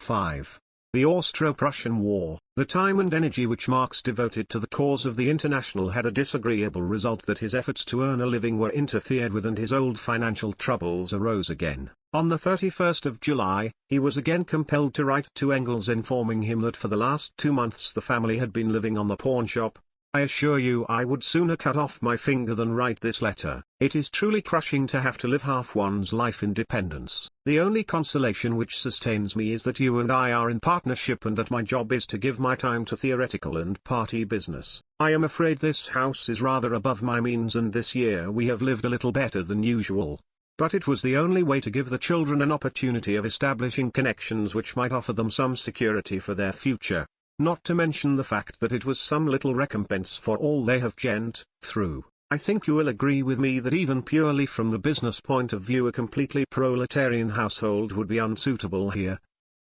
5. The Austro-Prussian War. The time and energy which Marx devoted to the cause of the International had a disagreeable result that his efforts to earn a living were interfered with and his old financial troubles arose again. On the 31st of July, he was again compelled to write to Engels informing him that for the last 2 months the family had been living on the pawnshop. I assure you I would sooner cut off my finger than write this letter. It is truly crushing to have to live half one's life in dependence. The only consolation which sustains me is that you and I are in partnership and that my job is to give my time to theoretical and party business. I am afraid this house is rather above my means and this year we have lived a little better than usual. But it was the only way to give the children an opportunity of establishing connections which might offer them some security for their future. Not to mention the fact that it was some little recompense for all they have gone through. I think you will agree with me that even purely from the business point of view a completely proletarian household would be unsuitable here.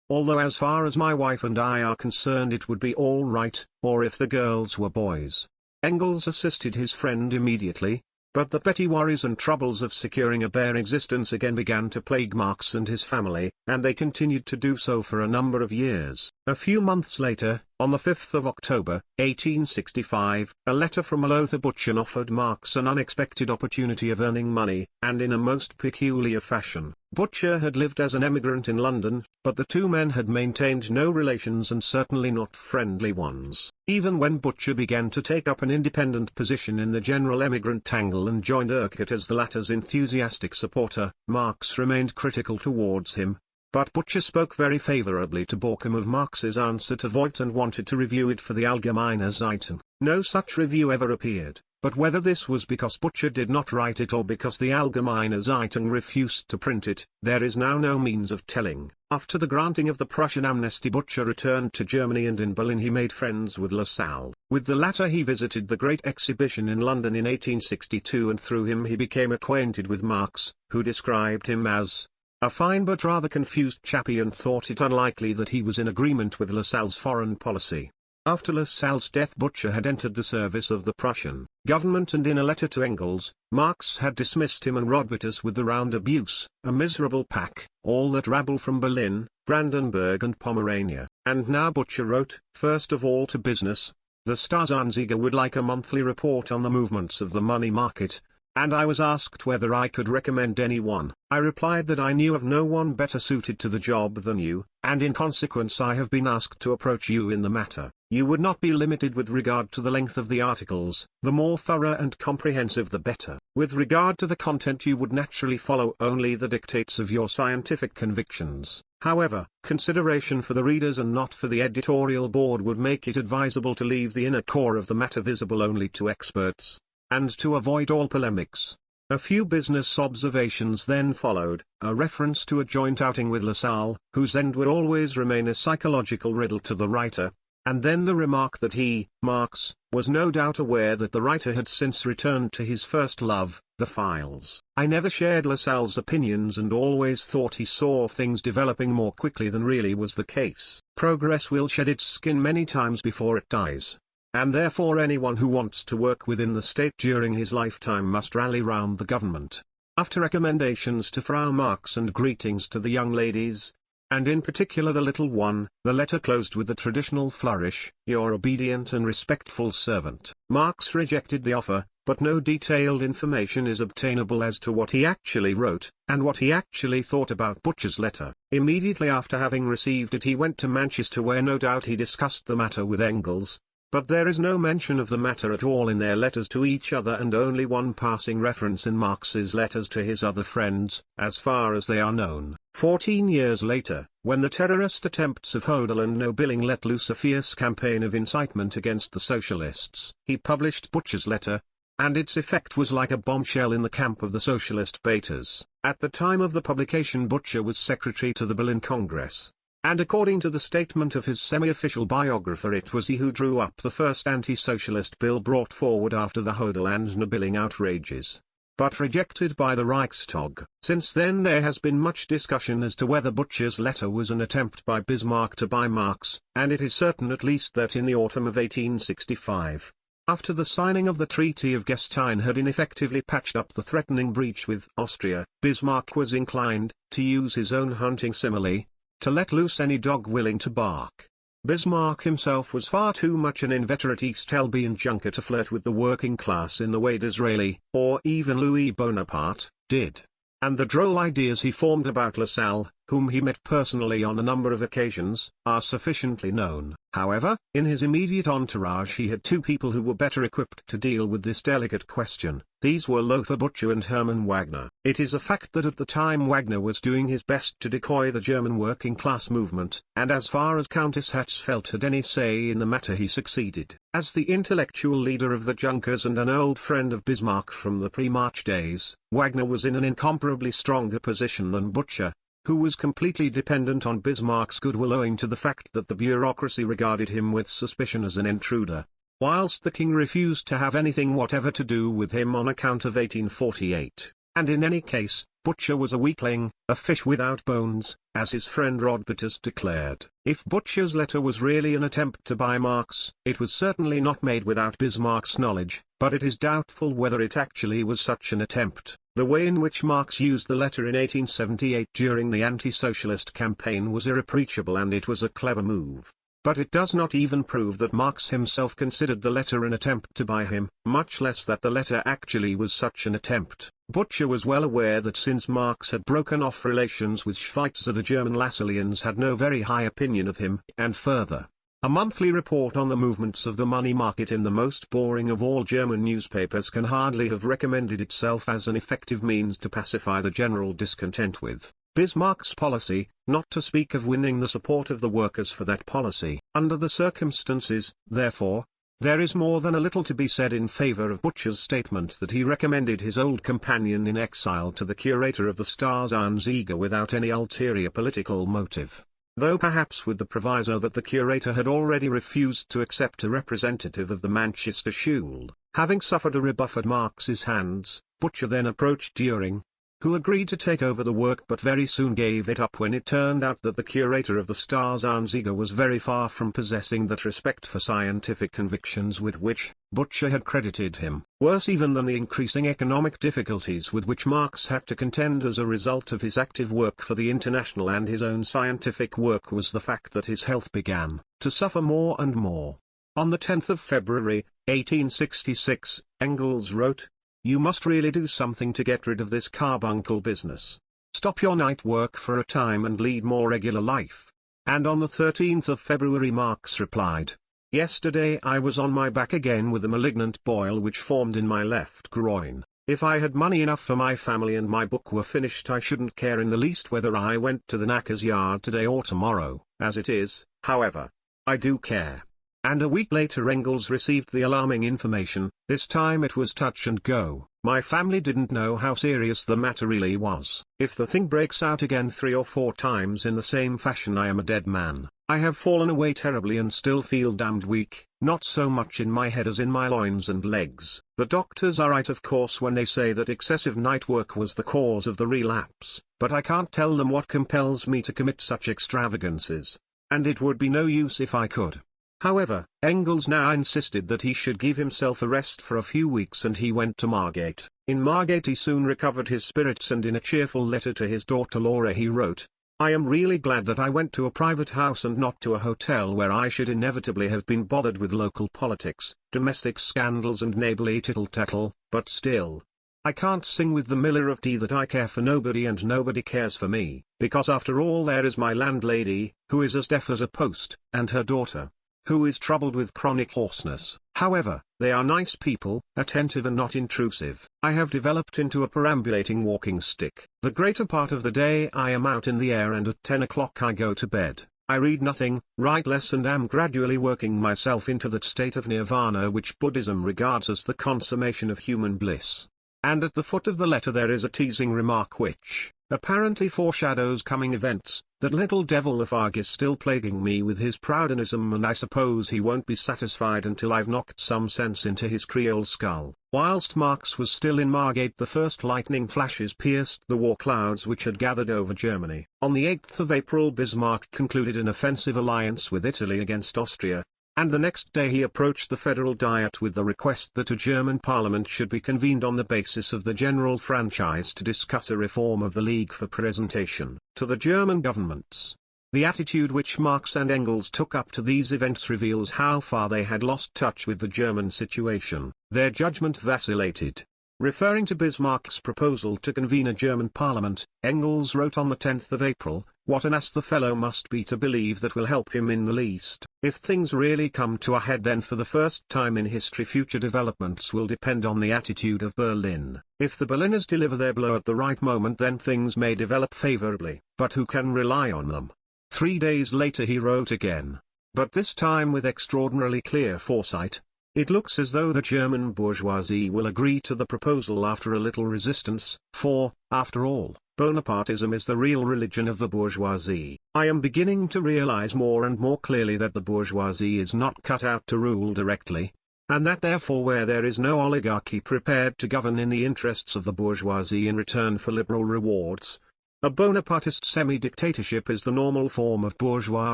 Although as far as my wife and I are concerned it would be all right, or if the girls were boys. Engels assisted his friend immediately. But the petty worries and troubles of securing a bare existence again began to plague Marx and his family, and they continued to do so for a number of years. A few months later, on the 5th of October, 1865, a letter from a Lothair butcher offered Marx an unexpected opportunity of earning money, and in a most peculiar fashion. Butcher had lived as an emigrant in London, but the two men had maintained no relations and certainly not friendly ones. Even when Butcher began to take up an independent position in the general emigrant tangle and joined Urquhart as the latter's enthusiastic supporter, Marx remained critical towards him. But Butcher spoke very favorably to Borkum of Marx's answer to Voigt and wanted to review it for the Allgemeine Zeitung. No such review ever appeared, but whether this was because Butcher did not write it or because the Allgemeine Zeitung refused to print it, there is now no means of telling. After the granting of the Prussian amnesty Butcher returned to Germany and in Berlin he made friends with Lassalle. With the latter he visited the Great Exhibition in London in 1862 and through him he became acquainted with Marx, who described him as a fine but rather confused chappie and thought it unlikely that he was in agreement with Lassalle's foreign policy. After Lassalle's death Butcher had entered the service of the Prussian government and in a letter to Engels, Marx had dismissed him and Rodbertus with the round abuse, a miserable pack, all that rabble from Berlin, Brandenburg and Pomerania. And now Butcher wrote, first of all to business, the Staatsanzeiger would like a monthly report on the movements of the money market, and I was asked whether I could recommend anyone. I replied that I knew of no one better suited to the job than you, and in consequence I have been asked to approach you in the matter. You would not be limited with regard to the length of the articles, the more thorough and comprehensive the better. With regard to the content you would naturally follow only the dictates of your scientific convictions. However, consideration for the readers and not for the editorial board would make it advisable to leave the inner core of the matter visible only to experts, and to avoid all polemics. A few business observations then followed, a reference to a joint outing with Lassalle, whose end would always remain a psychological riddle to the writer, and then the remark that he, Marx, was no doubt aware that the writer had since returned to his first love, the files. I never shared Lassalle's opinions and always thought he saw things developing more quickly than really was the case. Progress will shed its skin many times before it dies. And therefore anyone who wants to work within the state during his lifetime must rally round the government. After recommendations to Frau Marx and greetings to the young ladies, and in particular the little one, the letter closed with the traditional flourish, your obedient and respectful servant. Marx rejected the offer, but no detailed information is obtainable as to what he actually wrote, and what he actually thought about Butcher's letter. Immediately after having received it he went to Manchester where no doubt he discussed the matter with Engels. But there is no mention of the matter at all in their letters to each other and only one passing reference in Marx's letters to his other friends, as far as they are known. 14 years later, when the terrorist attempts of Hodel and Nobilling let loose a fierce campaign of incitement against the socialists, he published Butcher's letter, and its effect was like a bombshell in the camp of the socialist baiters. At the time of the publication Butcher was secretary to the Berlin Congress. And according to the statement of his semi-official biographer it was he who drew up the first anti-socialist bill brought forward after the Hodel and Nobilling outrages, but rejected by the Reichstag. Since then there has been much discussion as to whether Butcher's letter was an attempt by Bismarck to buy Marx, and it is certain at least that in the autumn of 1865, after the signing of the Treaty of Gestein had ineffectively patched up the threatening breach with Austria, Bismarck was inclined, to use his own hunting simile, to let loose any dog willing to bark. Bismarck himself was far too much an inveterate East Helbian junker to flirt with the working class in the way Disraeli, or even Louis Bonaparte, did. And the droll ideas he formed about Lassalle, whom he met personally on a number of occasions, are sufficiently known. However, in his immediate entourage he had two people who were better equipped to deal with this delicate question. These were Lothar Butcher and Hermann Wagner. It is a fact that at the time Wagner was doing his best to decoy the German working class movement, and as far as Countess Hatzfeld had any say in the matter he succeeded. As the intellectual leader of the Junkers and an old friend of Bismarck from the pre-March days, Wagner was in an incomparably stronger position than Butcher, who was completely dependent on Bismarck's goodwill owing to the fact that the bureaucracy regarded him with suspicion as an intruder, whilst the king refused to have anything whatever to do with him on account of 1848. And in any case, Butcher was a weakling, a fish without bones, as his friend Rodbertus declared. If Butcher's letter was really an attempt to buy Marx, it was certainly not made without Bismarck's knowledge, but it is doubtful whether it actually was such an attempt. The way in which Marx used the letter in 1878 during the anti-socialist campaign was irreproachable, and it was a clever move. But it does not even prove that Marx himself considered the letter an attempt to buy him, much less that the letter actually was such an attempt. Butcher was well aware that since Marx had broken off relations with Schweitzer, the German Lassalleans had no very high opinion of him, and further, a monthly report on the movements of the money market in the most boring of all German newspapers can hardly have recommended itself as an effective means to pacify the general discontent with Bismarck's policy, not to speak of winning the support of the workers for that policy. Under the circumstances, therefore, there is more than a little to be said in favor of Butcher's statement that he recommended his old companion in exile to the curator of the Staatsanzeiger without any ulterior political motive, though perhaps with the proviso that the curator had already refused to accept a representative of the Manchester Schule. Having suffered a rebuff at Marx's hands, Butcher then approached Düring, who agreed to take over the work but very soon gave it up when it turned out that the curator of the Staatsanzeiger was very far from possessing that respect for scientific convictions with which Butcher had credited him. Worse even than the increasing economic difficulties with which Marx had to contend as a result of his active work for the International and his own scientific work was the fact that his health began to suffer more and more. On the 10th of February, 1866, Engels wrote, "You must really do something to get rid of this carbuncle business. Stop your night work for a time and lead more regular life." And on the 13th of February Marx replied, "Yesterday I was on my back again with a malignant boil which formed in my left groin. If I had money enough for my family and my book were finished I shouldn't care in the least whether I went to the knacker's yard today or tomorrow. As it is, however, I do care." And a week later Engels received the alarming information, this time it was touch and go. "My family didn't know how serious the matter really was. If the thing breaks out again 3 or 4 times in the same fashion I am a dead man. I have fallen away terribly and still feel damned weak, not so much in my head as in my loins and legs. The doctors are right of course when they say that excessive night work was the cause of the relapse, but I can't tell them what compels me to commit such extravagances, and it would be no use if I could." However, Engels now insisted that he should give himself a rest for a few weeks, and he went to Margate. In Margate he soon recovered his spirits, and in a cheerful letter to his daughter Laura he wrote, "I am really glad that I went to a private house and not to a hotel where I should inevitably have been bothered with local politics, domestic scandals and neighborly tittle-tattle, but still, I can't sing with the Miller of Dee that I care for nobody and nobody cares for me, because after all there is my landlady, who is as deaf as a post, and her daughter, who is troubled with chronic hoarseness. However, they are nice people, attentive and not intrusive. I have developed into a perambulating walking stick. The greater part of the day I am out in the air, and at 10 o'clock I go to bed. I read nothing, write less, and am gradually working myself into that state of nirvana which Buddhism regards as the consummation of human bliss." And at the foot of the letter there is a teasing remark which apparently foreshadows coming events: "That little devil Lafargue is still plaguing me with his Proudinism, and I suppose he won't be satisfied until I've knocked some sense into his Creole skull." Whilst Marx was still in Margate the first lightning flashes pierced the war clouds which had gathered over Germany. On the 8th of April Bismarck concluded an offensive alliance with Italy against Austria, and the next day he approached the Federal Diet with the request that a German parliament should be convened on the basis of the general franchise to discuss a reform of the League for presentation to the German governments. The attitude which Marx and Engels took up to these events reveals how far they had lost touch with the German situation. Their judgment vacillated. Referring to Bismarck's proposal to convene a German parliament, Engels wrote on the 10th of April, "What an ass the fellow must be to believe that will help him in the least. If things really come to a head, then for the first time in history future developments will depend on the attitude of Berlin. If the Berliners deliver their blow at the right moment, then things may develop favorably, but who can rely on them?" 3 days later he wrote again, but this time with extraordinarily clear foresight, "It looks as though the German bourgeoisie will agree to the proposal after a little resistance, for, after all, Bonapartism is the real religion of the bourgeoisie. I am beginning to realize more and more clearly that the bourgeoisie is not cut out to rule directly, and that therefore where there is no oligarchy prepared to govern in the interests of the bourgeoisie in return for liberal rewards, a Bonapartist semi-dictatorship is the normal form of bourgeois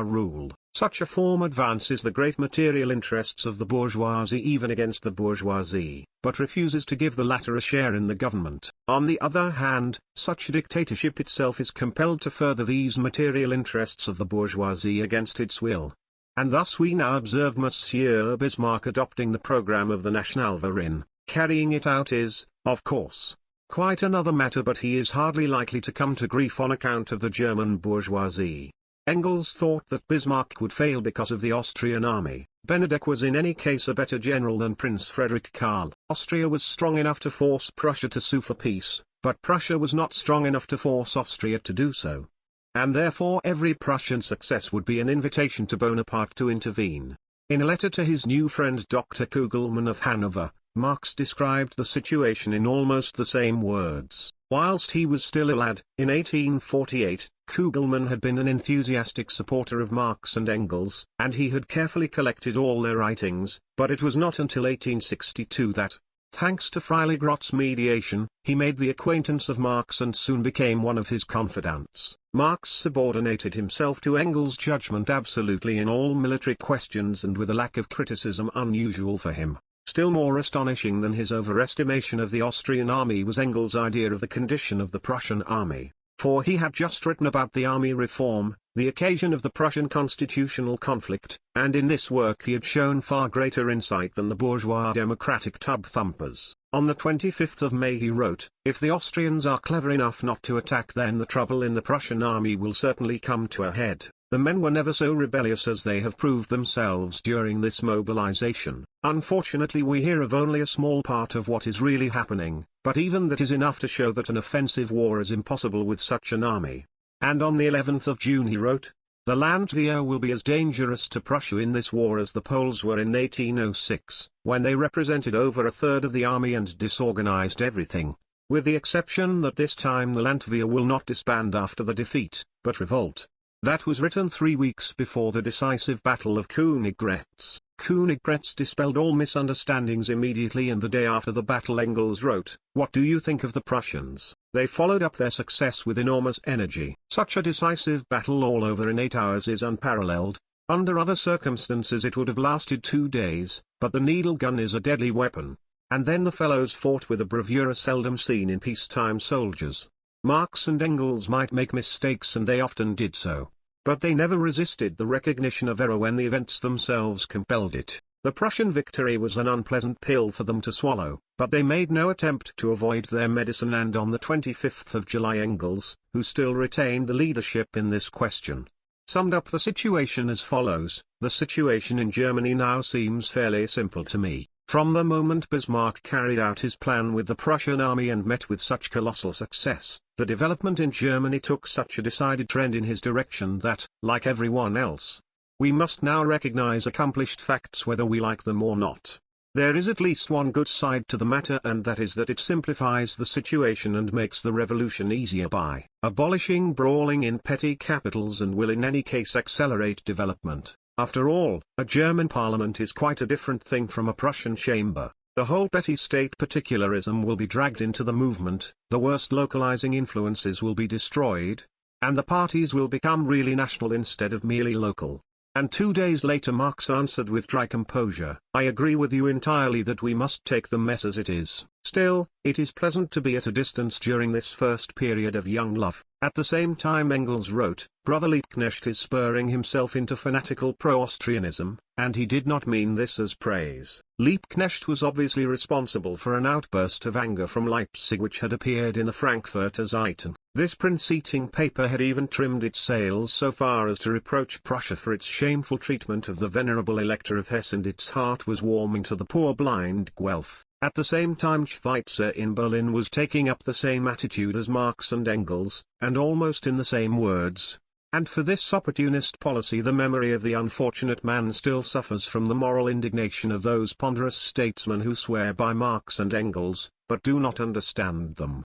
rule. Such a form advances the great material interests of the bourgeoisie even against the bourgeoisie, but refuses to give the latter a share in the government. On the other hand, such a dictatorship itself is compelled to further these material interests of the bourgeoisie against its will. And thus we now observe Monsieur Bismarck adopting the program of the Nationalverein. Carrying it out is, of course, quite another matter, but he is hardly likely to come to grief on account of the German bourgeoisie. Engels thought that Bismarck would fail because of the Austrian army. Benedek was in any case a better general than Prince Frederick Karl. Austria was strong enough to force Prussia to sue for peace, but Prussia was not strong enough to force Austria to do so. And therefore every Prussian success would be an invitation to Bonaparte to intervene. In a letter to his new friend Dr. Kugelmann of Hanover, Marx described the situation in almost the same words. Whilst he was still a lad, in 1848, Kugelmann had been an enthusiastic supporter of Marx and Engels, and he had carefully collected all their writings, but it was not until 1862 that, thanks to Freiligrath's mediation, he made the acquaintance of Marx and soon became one of his confidants. Marx subordinated himself to Engels' judgment absolutely in all military questions and with a lack of criticism unusual for him. Still more astonishing than his overestimation of the Austrian army was Engels' idea of the condition of the Prussian army, for he had just written about the army reform, the occasion of the Prussian constitutional conflict, and in this work he had shown far greater insight than the bourgeois democratic tub-thumpers. On the 25th of May he wrote, "If the Austrians are clever enough not to attack, then the trouble in the Prussian army will certainly come to a head. The men were never so rebellious as they have proved themselves during this mobilization. Unfortunately we hear of only a small part of what is really happening, but even that is enough to show that an offensive war is impossible with such an army." And on the 11th of June he wrote, "The Landwehr will be as dangerous to Prussia in this war as the Poles were in 1806, when they represented over a third of the army and disorganized everything. With the exception that this time the Landwehr will not disband after the defeat, but revolt." That was written 3 weeks before the decisive Battle of Königgrätz. Königgrätz dispelled all misunderstandings immediately, and the day after the battle Engels wrote, "What do you think of the Prussians? They followed up their success with enormous energy." Such a decisive battle all over in 8 hours is unparalleled. Under other circumstances it would have lasted 2 days, but the needle gun is a deadly weapon. And then the fellows fought with a bravura seldom seen in peacetime soldiers. Marx and Engels might make mistakes, and they often did so, but they never resisted the recognition of error when the events themselves compelled it. The Prussian victory was an unpleasant pill for them to swallow, but they made no attempt to avoid their medicine, and on the 25th of July Engels, who still retained the leadership in this question, summed up the situation as follows: "The situation in Germany now seems fairly simple to me. From the moment Bismarck carried out his plan with the Prussian army and met with such colossal success, the development in Germany took such a decided trend in his direction that, like everyone else, we must now recognize accomplished facts whether we like them or not. There is at least one good side to the matter, and that is that it simplifies the situation and makes the revolution easier by abolishing brawling in petty capitals, and will in any case accelerate development. After all, a German parliament is quite a different thing from a Prussian chamber. The whole petty state particularism will be dragged into the movement, the worst localizing influences will be destroyed, and the parties will become really national instead of merely local." And 2 days later Marx answered with dry composure, "I agree with you entirely that we must take the mess as it is. Still, it is pleasant to be at a distance during this first period of young love. At the same time Engels wrote, "Brother Liebknecht is spurring himself into fanatical pro-Austrianism," and he did not mean this as praise. Liebknecht was obviously responsible for an outburst of anger from Leipzig which had appeared in the Frankfurter Zeitung. This prince-eating paper had even trimmed its sails so far as to reproach Prussia for its shameful treatment of the venerable Elector of Hesse, and its heart was warming to the poor blind Guelph. At the same time Schweitzer in Berlin was taking up the same attitude as Marx and Engels, and almost in the same words. And for this opportunist policy the memory of the unfortunate man still suffers from the moral indignation of those ponderous statesmen who swear by Marx and Engels, but do not understand them.